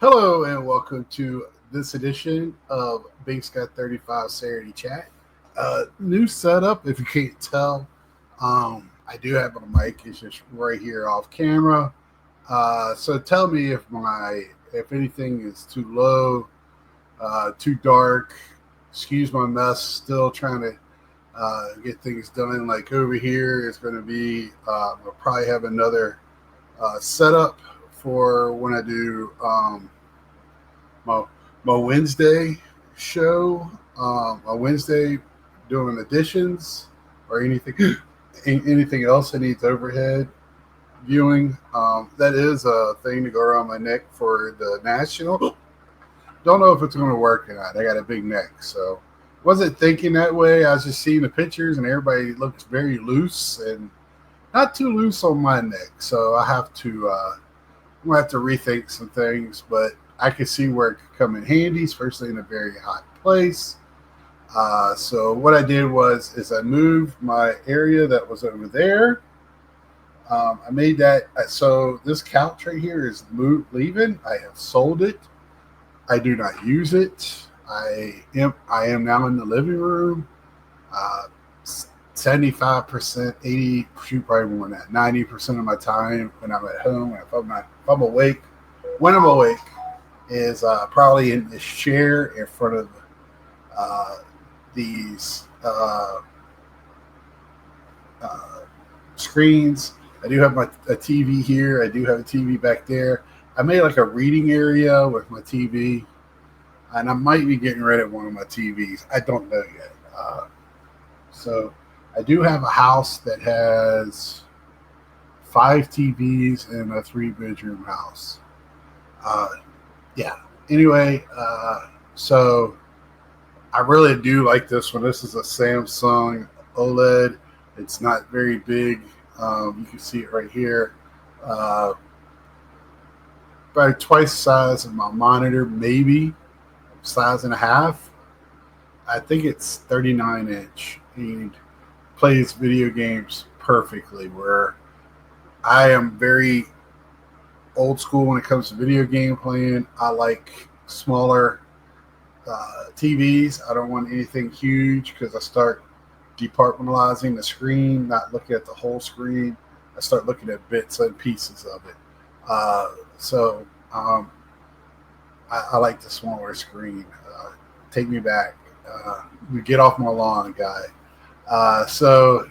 Hello and welcome to this edition of Big Sky 35 Saturday Chat. New setup, if you can't tell. I do have my mic, it's just right here off camera. So tell me if anything is too low, too dark. Excuse my mess, still trying to get things done. Like over here is going to be, we'll probably have another setup for when I do my my Wednesday show, my Wednesday doing additions or anything anything else that needs overhead viewing. That is a thing to go around my neck for the national. Don't know if it's going to work or not. I got a big neck, so wasn't thinking that way. I was just seeing the pictures, and everybody looks very loose and not too loose on my neck. So I'm gonna have to rethink some things, but I can see where it could come in handy, especially in a very hot place. So what I did is I moved my area that was over there. I made that so this couch right here is leaving. I have sold it. I do not use it. I am now in the living room. 75%, 80, shoot, probably more than that. 90% of my time when I'm at home, if I'm awake, when I'm awake, is probably in this chair in front of these screens. I do have a TV here. I do have a TV back there. I made like a reading area with my TV, and I might be getting rid of one of my TVs. I don't know yet. So I do have a house that has 5 TVs in a 3 bedroom house. Uh, yeah. Anyway, so I really do like this one. This is a Samsung OLED. It's not very big. You can see it right here. About twice the size of my monitor, maybe size and a half. I think it's 39 inch and plays video games perfectly. Where I am very old school when it comes to video game playing. I like smaller TVs. I don't want anything huge because I start departmentalizing the screen, not looking at the whole screen. I start looking at bits and pieces of it. So I like the smaller screen. Take me back. You get off my lawn, guy. So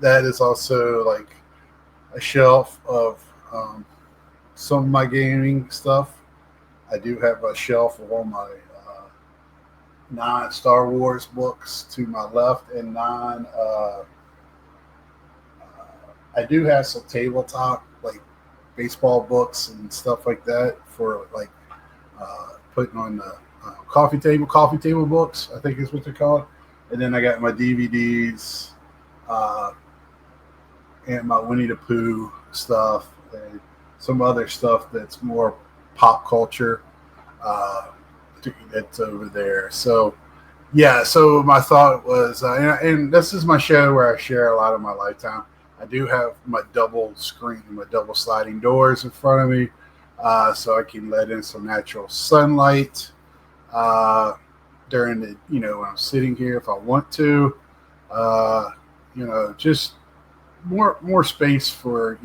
that is also like a shelf of some of my gaming stuff. I do have a shelf of all my non-Star Wars books to my left, and I do have some tabletop like baseball books and stuff like that for like putting on the coffee table books. I think is what they're called. And then I got my DVDs uh, and my Winnie the Pooh stuff and some other stuff that's more pop culture uh, that's over there. So yeah, so my thought was, and this is my show where I share a lot of my lifetime. I do have my double screen, my double sliding doors in front of me, so I can let in some natural sunlight uh, during the, when I'm sitting here if I want to. Uh, just more space for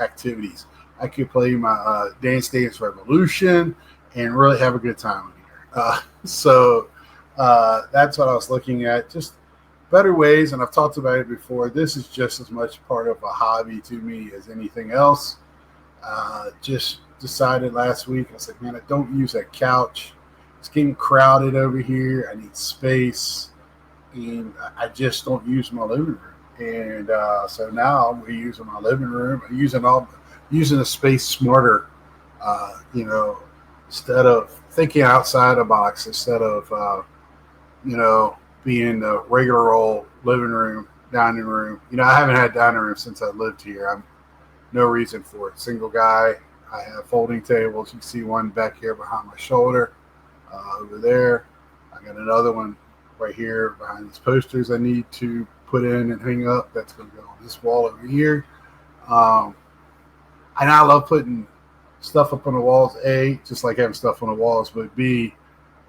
activities. I could play my Dance Dance Revolution and really have a good time in here. So that's what I was looking at. Just better ways, and I've talked about it before. This is just as much part of a hobby to me as anything else. Just decided last week, I was like, man, I don't use that couch. It's getting crowded over here. I need space, and I just don't use my living room. And so now I'm reusing my living room. I'm using the space smarter. You know, instead of thinking outside the box, instead of being the regular old living room, dining room. I haven't had dining room since I lived here. I'm no reason for it. Single guy. I have folding tables. You can see one back here behind my shoulder, over there. I got another one right here behind these posters I need to put in and hang up. That's going to go on this wall over here. And I love putting stuff up on the walls. A, just like having stuff on the walls, but B,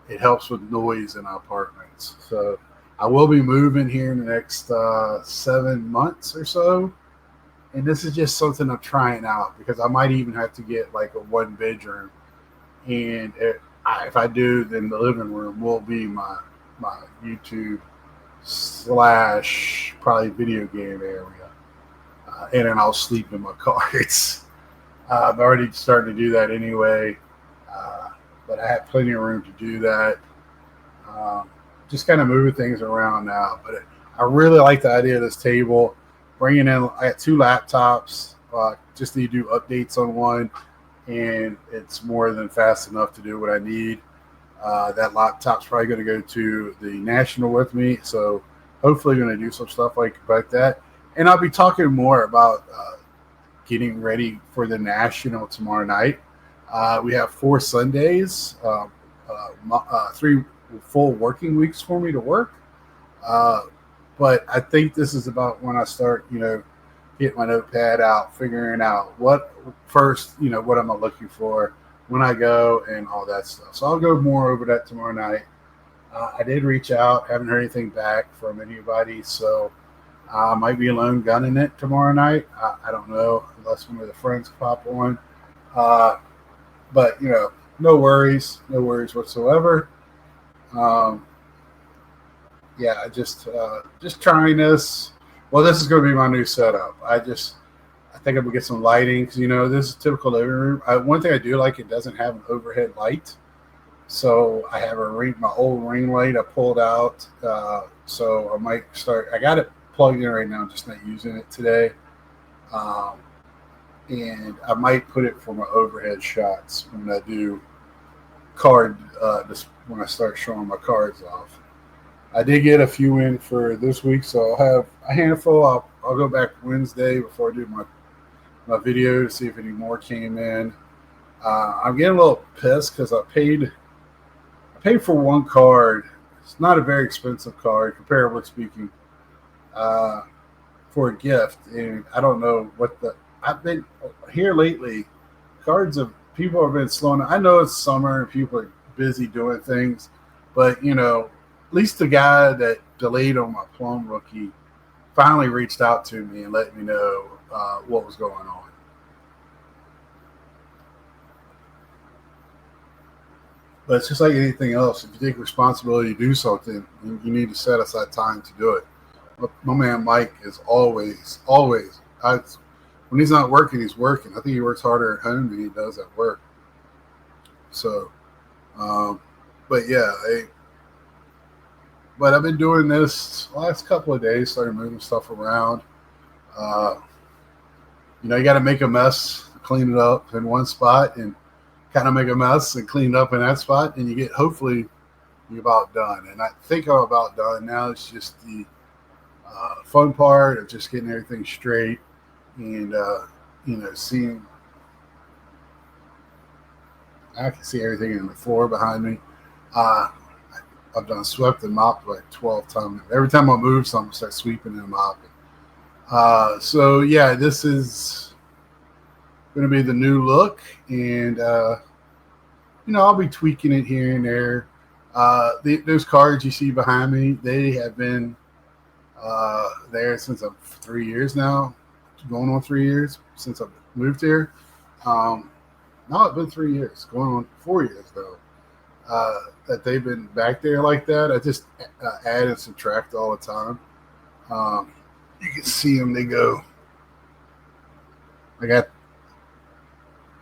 it helps with noise in our apartments. So I will be moving here in the next 7 months or so, and this is just something I'm trying out because I might even have to get like a 1 bedroom, and if I do, then the living room will be my YouTube slash probably video game area, and then I'll sleep in my cards. I've already started to do that anyway, uh, but I have plenty of room to do that. Um, just kind of moving things around now, but I really like the idea of this table. Bringing in, I got 2 laptops. Just need to do updates on one, and it's more than fast enough to do what I need. That laptop's probably going to go to the national with me, so hopefully going to do some stuff like that. And I'll be talking more about getting ready for the national tomorrow night. We have 4 Sundays, 3 full working weeks for me to work. Uh, but I think this is about when I start, get my notepad out, figuring out what first, what am I looking for when I go and all that stuff. So I'll go more over that tomorrow night. I did reach out, haven't heard anything back from anybody, so I might be alone gunning it tomorrow night. I don't know unless one of the friends pop on. Uh, but no worries, no worries whatsoever. Um, yeah, just trying this. Well, this is going to be my new setup. I think I'm gonna get some lighting because this is typical living room. One thing I do like, it doesn't have an overhead light, so I have my old ring light I pulled out. So I might start. I got it plugged in right now, I'm just not using it today. Um, and I might put it for my overhead shots when I do when I start showing my cards off. I did get a few in for this week, so I'll have a handful. I'll go back Wednesday before I do my video to see if any more came in. I'm getting a little pissed because I paid for one card. It's not a very expensive card, comparably speaking, uh, for a gift, and I don't know what the. I've been here lately. People have been slowing. I know it's summer and people are busy doing things, but at least the guy that delayed on my Plum rookie finally reached out to me and let me know what was going on. But it's just like anything else. If you take responsibility to do something, you need to set aside time to do it. My man Mike is always. When he's not working, he's working. I think he works harder at home than he does at work. So, um, but yeah, but I've been doing this last couple of days, started moving stuff around. Uh, you got to make a mess, clean it up in one spot, and kind of make a mess and clean it up in that spot, and hopefully you're about done. And I think I'm about done now. It's just the fun part of just getting everything straight and seeing. I can see everything in the floor behind me. Uh, I've done swept and mopped like 12 times. Every time I move something, I start sweeping and mopping. So yeah, this is going to be the new look, and I'll be tweaking it here and there. Those cards you see behind me, they have been there since 3 years now, going on 3 years since I've moved here. Now it's been 3 years, going on 4 years though. That they've been back there like that. I just add and subtract all the time. Um, you can see them. They go. I got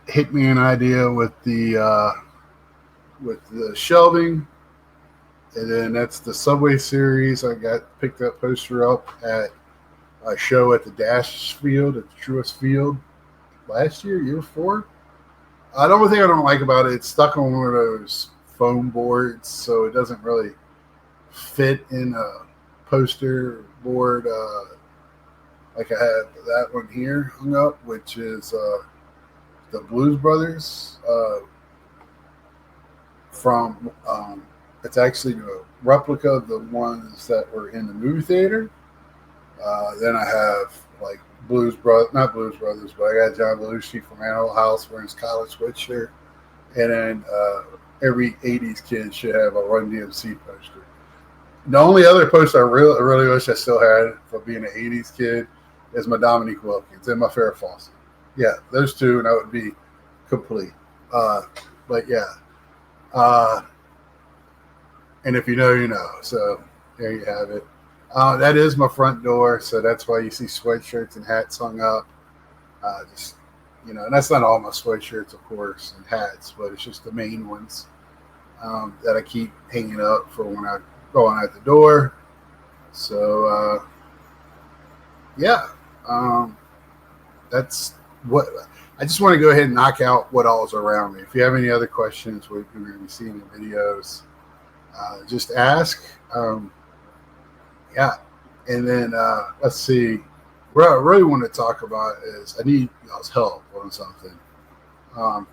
hit me an idea with the shelving, and then that's the Subway series. I got picked that poster up at a show at the Dash Field at the Truist Field last year before. The only thing I don't like about it, it's stuck on one of those foam boards, so it doesn't really fit in a poster board like I have that one here hung up, which is the Blues Brothers from. It's actually a replica of the ones that were in the movie theater. Then I have like not Blues Brothers, but I got John Belushi from Animal House wearing his college sweatshirt. And then every 80s kid should have a Run DMC poster. The only other poster I really wish I still had for being an 80s kid is my Dominique Wilkins and my Farrah Fawcett. Yeah, those two, and that would be complete. But yeah. And if you know, you know. So there you have it. That is my front door, so that's why you see sweatshirts and hats hung up. Just and that's not all my sweatshirts, of course, and hats, but it's just the main ones that I keep hanging up for when I go out the door. So yeah, that's what I just want to go ahead and knock out what all is around me. If you have any other questions, we're going to be seeing the videos. Just ask. Yeah, and then let's see. What I really want to talk about is I need y'all's help on something. I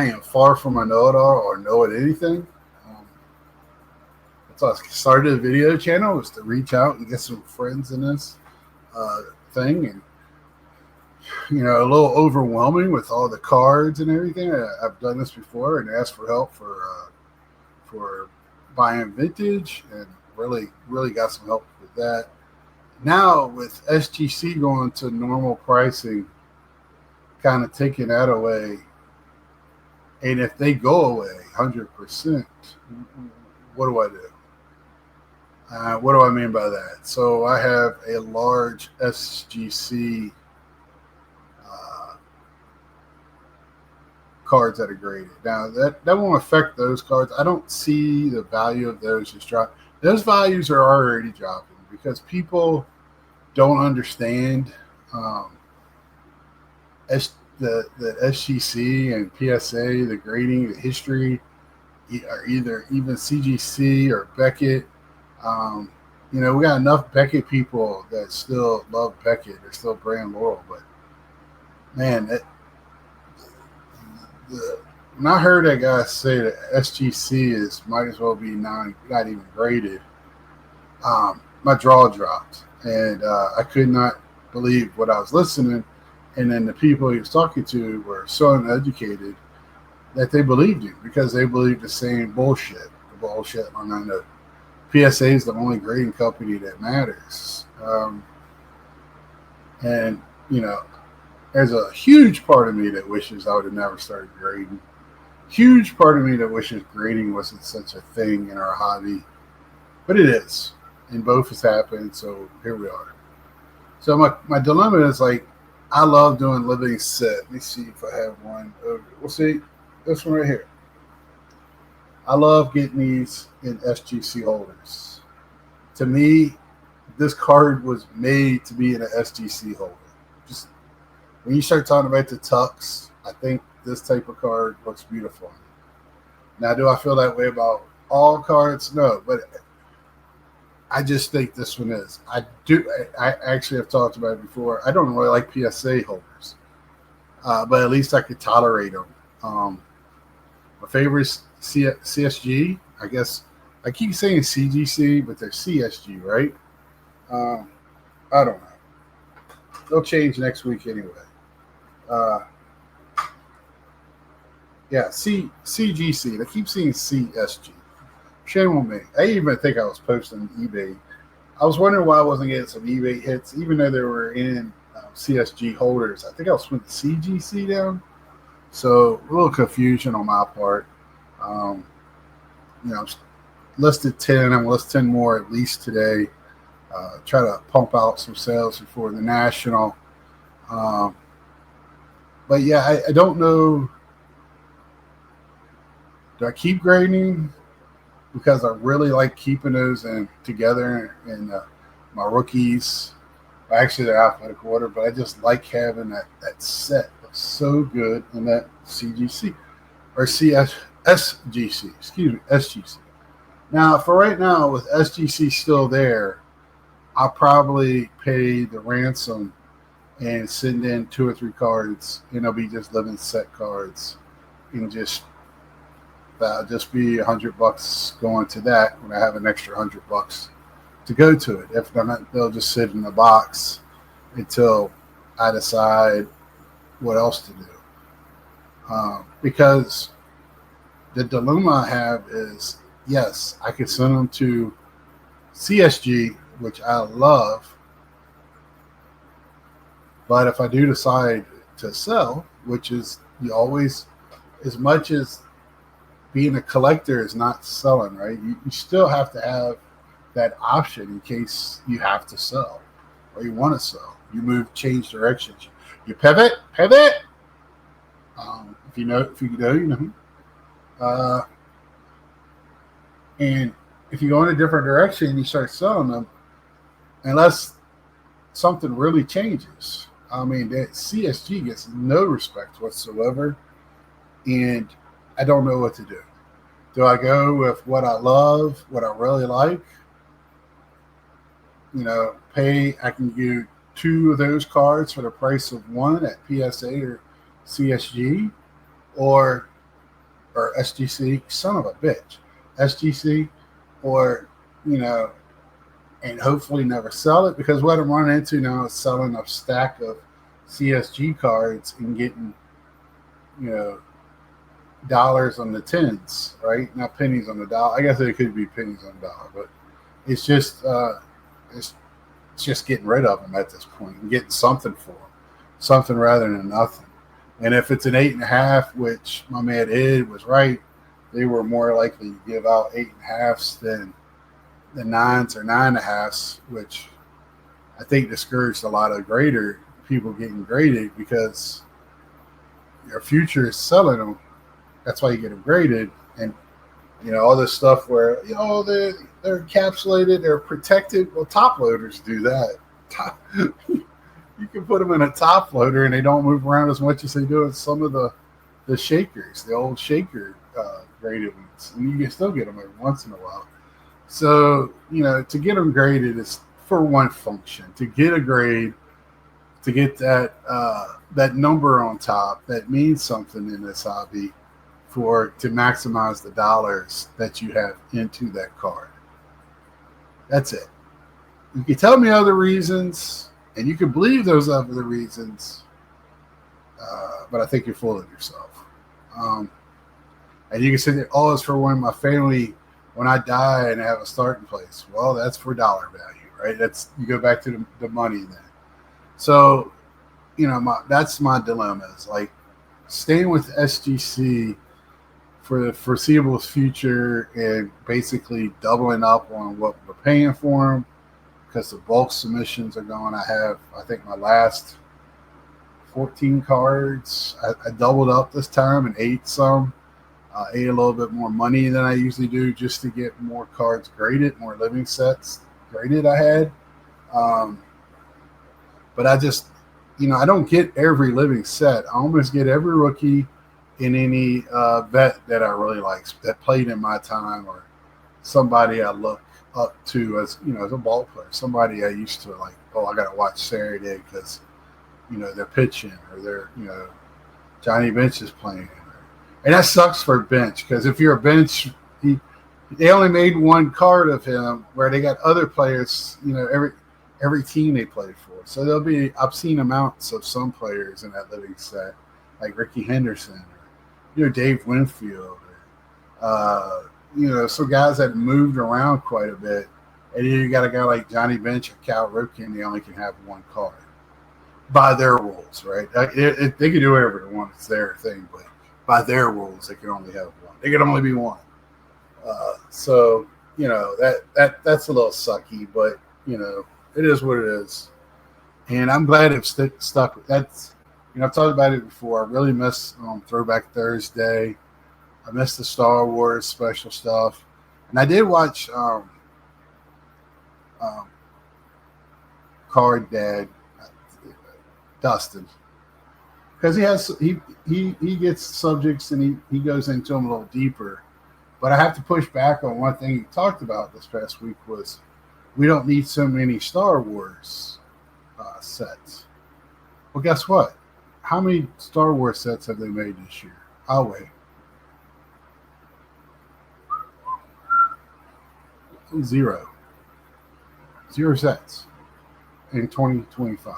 am far from a know-it-all or know it anything. That's why I started a video channel, was to reach out and get some friends in this thing, and a little overwhelming with all the cards and everything. I've done this before and asked for help for buying vintage, and really got some help with that. Now with SGC going to normal pricing, kind of taking that away, and if they go away 100%, what do I do? What do I mean by that? So I have a large SGC cards that are graded. Now that won't affect those cards. I don't see the value of those just drop. Those values are already dropping because people don't understand the SGC and PSA, the grading, the history, or even CGC or Beckett. We got enough Beckett people that still love Beckett. They're still brand loyal, but man, when I heard that guy say that SGC might as well be not even graded, my jaw dropped, and I could not believe what I was listening. And then the people he was talking to were so uneducated that they believed him because they believed the same bullshit. The bullshit on the PSA is the only grading company that matters. And there's a huge part of me that wishes I would have never started grading. Huge part of me that wishes grading wasn't such a thing in our hobby, but it is, and both has happened. So here we are. So my dilemma is I love doing living set. Let me see if I have one. We'll see this one right here. I love getting these in SGC holders. To me, this card was made to be in an SGC holder. Just when you start talking about the tucks, I think this type of card looks beautiful. Now, do I feel that way about all cards? No, but I just think this one is. I actually have talked about it before. I don't really like PSA holders, but at least I could tolerate them. My favorite is CSG. I guess I keep saying CGC, but they're CSG, right? I don't know. They'll change next week anyway. Yeah, CGC. I keep seeing CSG. Shame on me. I even think I was posting eBay. I was wondering why I wasn't getting some eBay hits, even though they were in CSG holders. I think I was putting CGC down. So a little confusion on my part. Listed 10. I'm going to list 10 more at least today. Try to pump out some sales before the National. But yeah, I don't know. Do I keep grading? Because I really like keeping those together in my rookies. Actually, they're alphabetical order, but I just like having that set. Looks so good in that CGC or SGC. Excuse me, SGC. Now, for right now, with SGC still there, I'll probably pay the ransom and send in 2 or 3 cards, and it'll be just living set cards, and that'll just be $100 going to that when I have an extra $100 to go to it. If not, they'll just sit in the box until I decide what else to do. Because the dilemma I have is, yes, I could send them to CSG, which I love, but if I do decide to sell, which is you always, as much as being a collector is not selling, right? You still have to have that option in case you have to sell or you want to sell. You move, change directions. You pivot. If you know, you know. Uh, and if you go in a different direction and you start selling them, unless something really changes, I mean, that CSG gets no respect whatsoever, and I don't know what to do. Do I go with what I love, what I really like? Pay. I can get two of those cards for the price of one at PSA or CSG, or SGC. Son of a bitch, SGC, or you know, and hopefully never sell it, because what I'm running into now is selling a stack of CSG cards and getting you know dollars on the tens, right? Not pennies on the dollar. I guess it could be pennies on the dollar, but it's just it's just getting rid of them at this point and getting something for them, something rather than nothing. And if it's an 8.5, which my man Ed was right, they were more likely to give out 8.5s than the nines or 9.5s, which I think discouraged a lot of grader people getting graded, because your future is selling them. That's why you get them graded. And all this stuff where they're encapsulated, they're protected. Well, top loaders do that. You can put them in a top loader and they don't move around as much as they do in some of the shakers, the old shaker graded ones, and you can still get them every once in a while. So to get them graded is for one function: to get a grade, to get that number on top that means something in this hobby, to maximize the dollars that you have into that card. That's it. You can tell me other reasons, and you can believe those other reasons, but I think you're full of yourself. And you can say that, oh, it's for when I die and I have a starting place. Well, that's for dollar value, right? You go back to the money then. So, that's my dilemma, is like staying with SGC for the foreseeable future and basically doubling up on what we're paying for them, because the bulk submissions are going. I think my last 14 cards, I doubled up this time and ate some. Ate a little bit more money than I usually do just to get more cards graded, more living sets graded I had. But I just, I don't get every living set. I almost get every rookie in any vet that I really like, that played in my time, or somebody I look up to as as a ball player, somebody I used to like. Oh, I got to watch Saturday because they're pitching, or they're Johnny Bench is playing, and that sucks for bench, because if you're a bench, they only made one card of him, where they got other players, every team they played for. So there'll be obscene amounts of some players in that living set, like Ricky Henderson, or Dave Winfield, or some guys that moved around quite a bit. And then you got a guy like Johnny Bench or Cal Ripken, they only can have one card by their rules, right? They can do whatever they want; it's their thing, but by their rules, they can only have one. They can only be one. So that's a little sucky, but it is what it is. And I'm glad it stuck. That's I've talked about it before. I really miss Throwback Thursday. I miss the Star Wars special stuff, and I did watch Card Dad Dustin, because he gets subjects and he goes into them a little deeper. But I have to push back on one thing he talked about this past week, was we don't need so many Star Wars sets. Well, guess what? How many Star Wars sets have they made this year? I'll wait. 0 sets in 2025.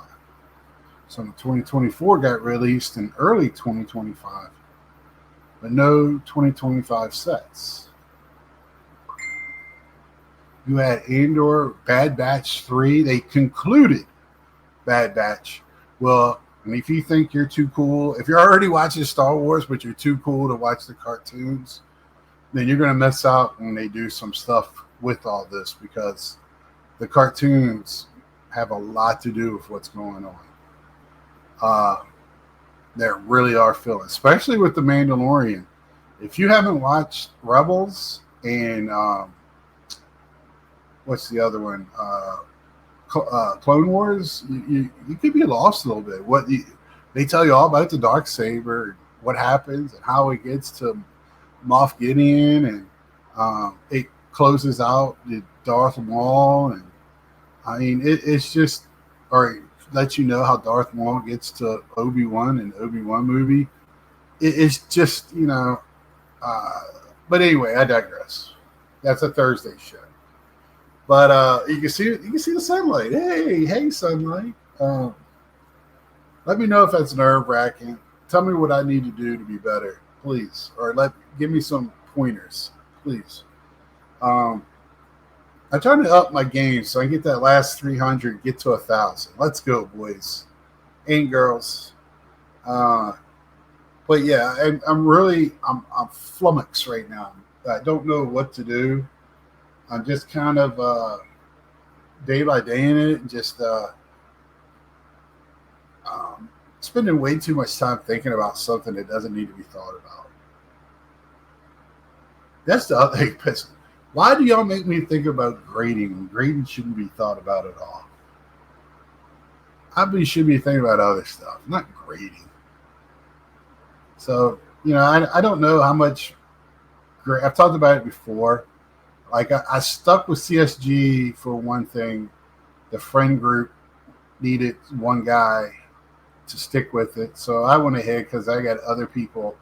Some of 2024 got released in early 2025, but no 2025 sets. You had Andor, Bad Batch 3. They concluded Bad Batch. Well, and if you think you're too cool, if you're already watching Star Wars, but you're too cool to watch the cartoons, then you're going to miss out when they do some stuff with all this, because the cartoons have a lot to do with what's going on. That really are filling, especially with the Mandalorian. If you haven't watched Rebels and what's the other one, Clone Wars, you could be lost a little bit. They tell you all about the Darksaber, what happens, and how it gets to Moff Gideon, and it closes out the Darth Maul, and I mean it's just, or let you know how Darth Maul gets to Obi-Wan in the Obi-Wan movie. It's just, but anyway, I digress. That's a Thursday show. But you can see the sunlight. Hey, sunlight. Let me know if that's nerve-wracking. Tell me what I need to do to be better, please. Or give me some pointers, please. I'm trying to up my game so I get that last 300, get to 1,000. Let's go, boys and girls. But yeah, I'm flummoxed right now. I don't know what to do. I'm just kind of day by day in it, and just spending way too much time thinking about something that doesn't need to be thought about. That's the other thing. Why do y'all make me think about grading when grading shouldn't be thought about at all? I should be thinking about other stuff, not grading. So, I don't know how much. I've talked about it before. Like, I stuck with CSG for one thing. The friend group needed one guy to stick with it. So I went ahead because I got other people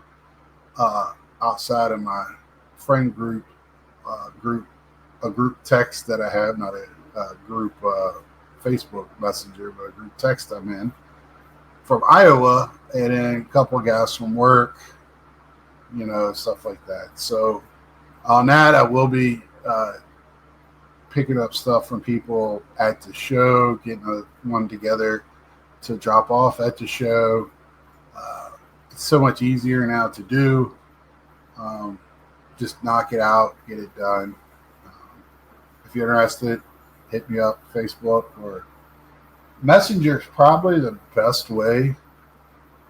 outside of my friend group, a group text that I have, not a group Facebook Messenger, but a group text I'm in from Iowa, and then a couple of guys from work, stuff like that. So on that, I will be picking up stuff from people at the show, getting one together to drop off at the show. It's so much easier now to do. Just knock it out, get it done. If you're interested, hit me up, Facebook or Messenger is probably the best way,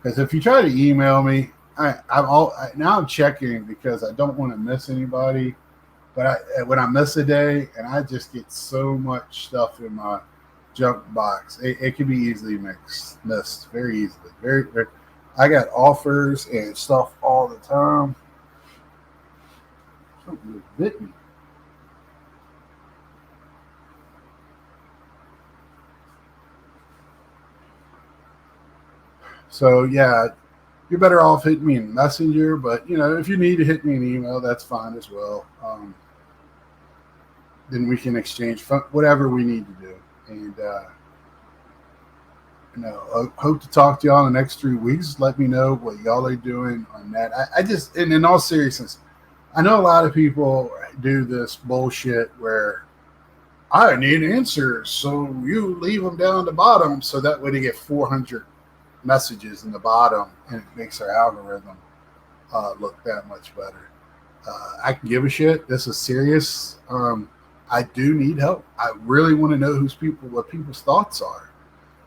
because if you try to email me, now I'm checking because I don't want to miss anybody. But when I miss a day, and I just get so much stuff in my junk box, it can be easily missed very easily. Very, I got offers and stuff all the time. Something bit me. So yeah, you're better off hitting me in Messenger, but if you need to hit me an email, that's fine as well. Then we can exchange whatever we need to do. And I hope to talk to y'all in the next 3 weeks. Let me know what y'all are doing on that. I just, and in all seriousness, I know a lot of people do this bullshit where I need answers, so you leave them down the bottom, so that way they get 400 messages in the bottom, and it makes our algorithm look that much better. I can give a shit. This is serious. I do need help. I really want to know what people's thoughts are,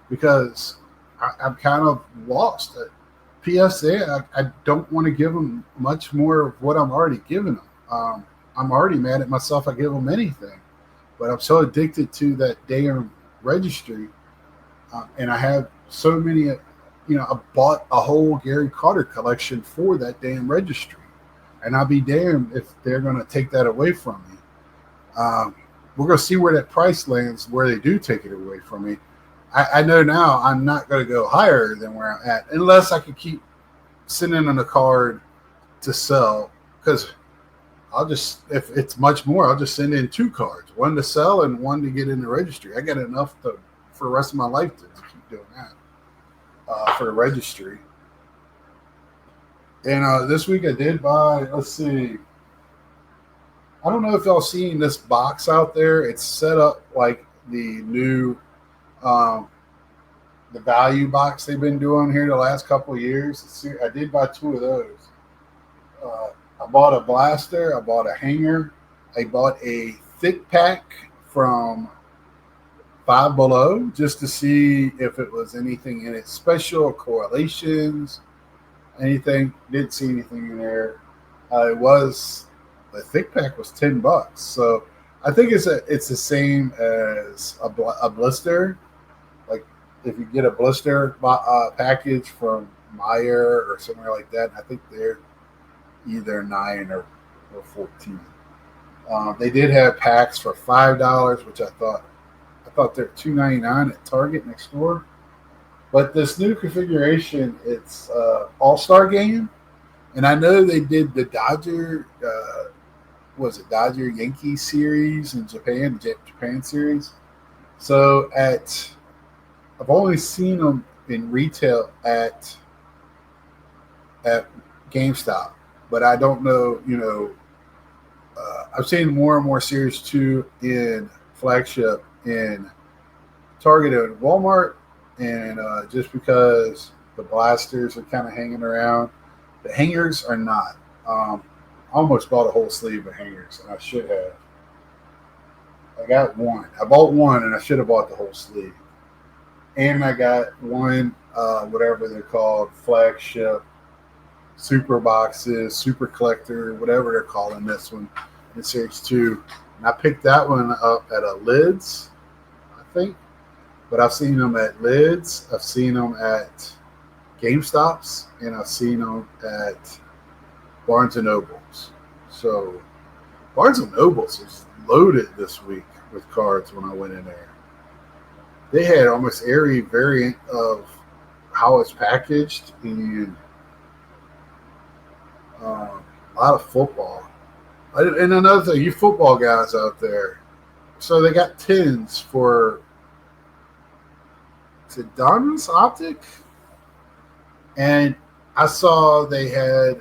because I'm kind of lost. PSA, I don't want to give them much more of what I'm already giving them. I'm already mad at myself. I give them anything, but I'm so addicted to that damn registry, and I have so many. I bought a whole Gary Carter collection for that damn registry, and I'll be damned if they're going to take that away from me. We're going to see where that price lands, where they do take it away from me. I know now I'm not going to go higher than where I'm at, unless I can keep sending in a card to sell, because I'll just, if it's much more, I'll just send in 2 cards, one to sell and one to get in the registry. I got enough for the rest of my life to keep doing that. for the registry. And this week I did buy, let's see, I don't know if y'all seen this box out there. It's set up like the new, um, the value box they've been doing here the last couple of years. I did buy two of those. Uh, I bought a blaster, I bought a hanger, I bought a thick pack from Five Below just to see if it was anything in it special, correlations, anything. Didn't see anything in there. It was the thick pack was $10, so I think it's the same as a blister. Like if you get a blister package from Meyer or somewhere like that, I think they're either 9 or 14. They did have packs for $5, which I thought they're $2.99 at Target next door. But this new configuration, it's All Star Game, and I know they did the Dodger, was it Dodger Yankee series in Japan, the Japan series. So I've only seen them in retail at GameStop, but I don't know. I've seen more and more Series 2 in flagship in Target and Walmart, and just because the blasters are kind of hanging around, the hangers are not. I almost bought a whole sleeve of hangers, and I should have. I got one. I bought one, and I should have bought the whole sleeve. And I got one, whatever they're called, flagship, super boxes, super collector, whatever they're calling this one in Series 2. And I picked that one up at a Lids, I think. But I've seen them at Lids, I've seen them at GameStops, and I've seen them at Barnes & Nobles. So Barnes & Nobles is loaded this week with cards when I went in there. They had almost every variant of how it's packaged, and a lot of football. And another thing, you football guys out there, so they got tins for, is it Diamonds Optic? And I saw they had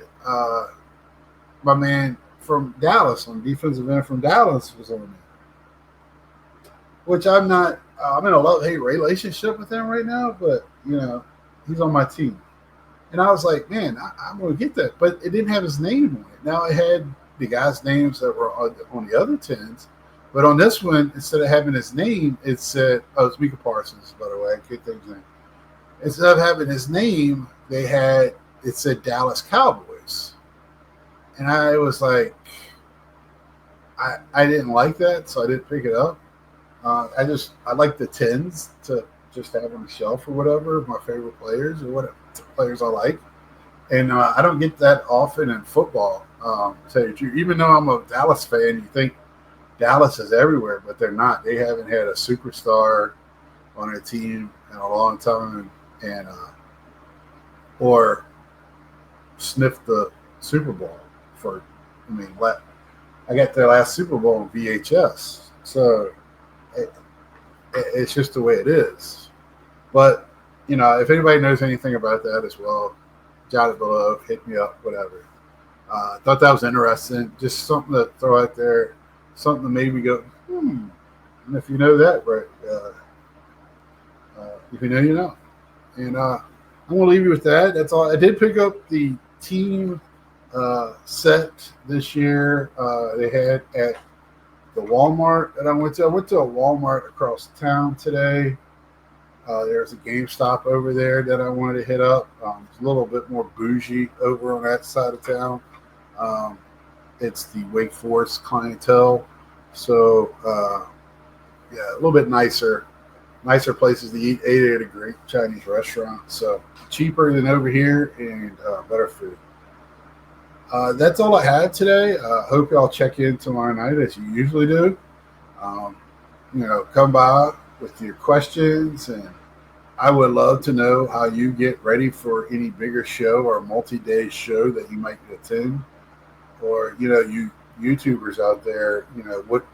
my man from Dallas, on defensive end from Dallas, was on there. Which I'm not. I'm in a love-hate relationship with him right now, but he's on my team. And I was like, man, I'm going to get that, but it didn't have his name on it. Now it had the guys' names that were on the other tins, but on this one, instead of having his name, it said, "Oh, it's Mika Parsons." By the way, I can't think of his name. Instead of having his name, it said Dallas Cowboys, and I was like, I didn't like that, so I didn't pick it up. I like the tins to just have on the shelf or whatever, my favorite players or whatever players I like, and I don't get that often in football. To tell you the truth, even though I'm a Dallas fan, you think Dallas is everywhere, but they're not. They haven't had a superstar on their team in a long time, and or sniffed the Super Bowl for. I got their last Super Bowl on VHS, so it's just the way it is. But if anybody knows anything about that as well, jot it below, hit me up, whatever. Thought that was interesting, just something to throw out there, something to maybe go, And if you know that, right, if you know, you know. And I'm going to leave you with that. That's all. I did pick up the team set this year. They had at the Walmart that I went to. I went to a Walmart across town today. There's a GameStop over there that I wanted to hit up. It's a little bit more bougie over on that side of town. It's the Wake Forest clientele. So, a little bit nicer places to eat. Ate at a great Chinese restaurant. So, cheaper than over here and better food. That's all I had today. Hope y'all check in tomorrow night as you usually do. Come by with your questions, and I would love to know how you get ready for any bigger show or multi-day show that you might attend, or you YouTubers out there, what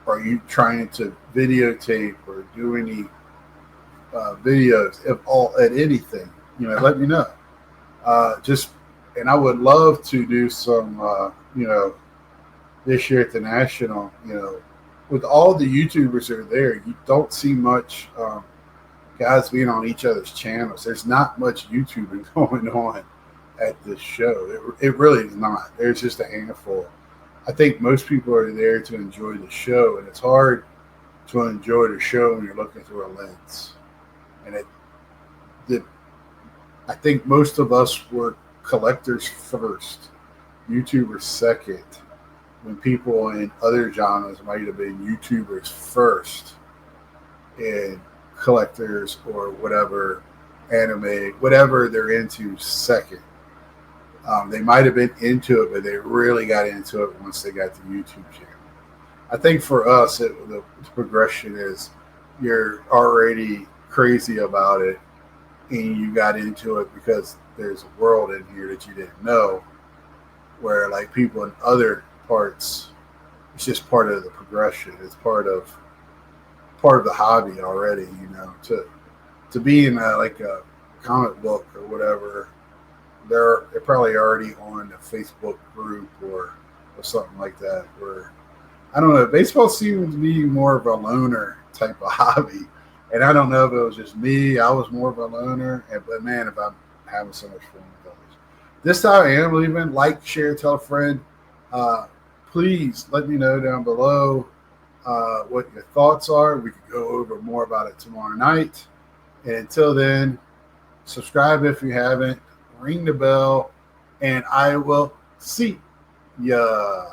are you trying to videotape or do any videos, if all at anything, let me know. Just and I would love to do some, this year at the national. With all the YouTubers that are there, you don't see much guys being on each other's channels. There's not much YouTubing going on at this show. It really is not. There's just a handful. I think most people are there to enjoy the show, and it's hard to enjoy the show when you're looking through a lens. And the, I think most of us were collectors first, YouTubers second, when people in other genres might have been YouTubers first and collectors or whatever, anime, whatever they're into second. They might have been into it, but they really got into it once they got the YouTube channel. I think for us, the progression is you're already crazy about it and you got into it because there's a world in here that you didn't know, where like people in other parts, it's just part of the progression. It's part of the hobby already. To be in like a comic book or whatever, they're probably already on a Facebook group or something like that. Where I don't know, baseball seems to be more of a loner type of hobby, and I don't know if it was just me. I was more of a loner, but man, if I'm having so much fun with others. This time I am leaving. Like, share, tell a friend. Please let me know down below what your thoughts are. We could go over more about it tomorrow night. And until then, subscribe if you haven't, ring the bell, and I will see ya.